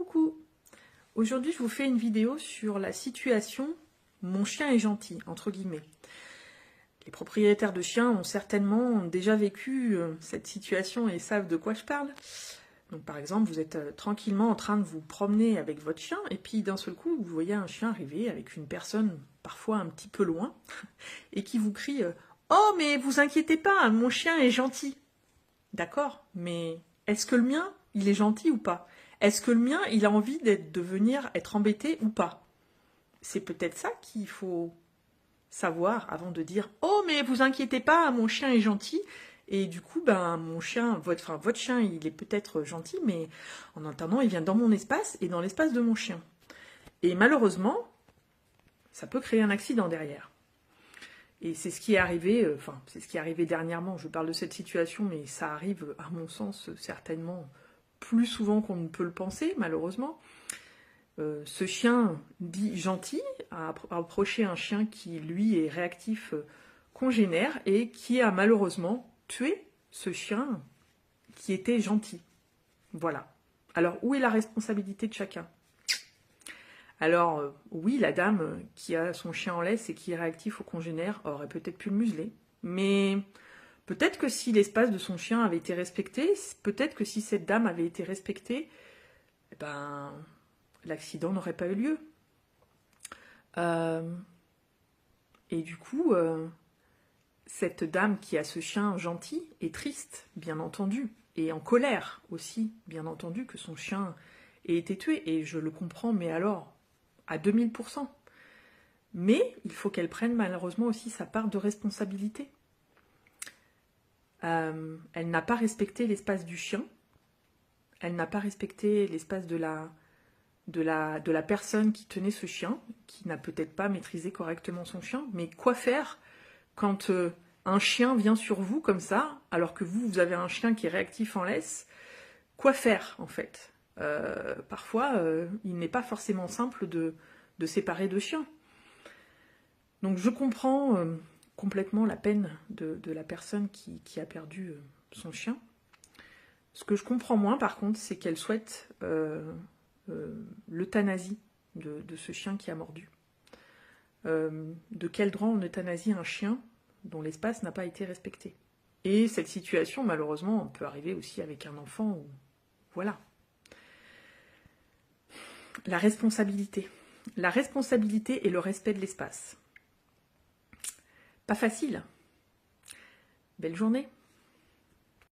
Coucou! Aujourd'hui, je vous fais une vidéo sur la situation « mon chien est gentil » entre guillemets. Les propriétaires de chiens ont certainement déjà vécu cette situation et savent de quoi je parle. Donc par exemple, vous êtes tranquillement en train de vous promener avec votre chien et puis d'un seul coup, vous voyez un chien arriver avec une personne parfois un petit peu loin et qui vous crie « Oh, mais vous inquiétez pas, mon chien est gentil !» D'accord, mais est-ce que le mien, il est gentil ou pas? Est-ce que le mien, il a envie de venir être embêté ou pas? C'est peut-être ça qu'il faut savoir avant de dire « Oh, mais vous inquiétez pas, mon chien est gentil !» Et du coup, mon chien, votre chien, il est peut-être gentil, mais en attendant, il vient dans mon espace et dans l'espace de mon chien. Et malheureusement, ça peut créer un accident derrière. Et c'est ce qui est arrivé, c'est ce qui est arrivé dernièrement. Je parle de cette situation, mais ça arrive, à mon sens, certainement plus souvent qu'on ne peut le penser, malheureusement. Ce chien dit gentil a approché un chien qui, lui, est réactif congénère et qui a malheureusement tué ce chien qui était gentil. Voilà. Alors, où est la responsabilité de chacun ? Alors, oui, la dame qui a son chien en laisse et qui est réactif au congénère aurait peut-être pu le museler. Mais peut-être que si l'espace de son chien avait été respecté, peut-être que si cette dame avait été respectée, l'accident n'aurait pas eu lieu. Et du coup, cette dame qui a ce chien gentil est triste, bien entendu, et en colère aussi, bien entendu, que son chien ait été tué. Et je le comprends, mais alors à 2000%. Mais il faut qu'elle prenne malheureusement aussi sa part de responsabilité. Elle n'a pas respecté l'espace du chien. Elle n'a pas respecté l'espace de la personne qui tenait ce chien, qui n'a peut-être pas maîtrisé correctement son chien. Mais quoi faire quand un chien vient sur vous comme ça, alors que vous avez un chien qui est réactif en laisse? Quoi faire en fait? Parfois, il n'est pas forcément simple de séparer deux chiens. Donc je comprends complètement la peine de la personne qui a perdu son chien. Ce que je comprends moins par contre, c'est qu'elle souhaite l'euthanasie de ce chien qui a mordu. De quel droit on euthanasie un chien dont l'espace n'a pas été respecté? Et cette situation, malheureusement, peut arriver aussi avec un enfant. Voilà. La responsabilité. La responsabilité et le respect de l'espace. Pas facile. Belle journée.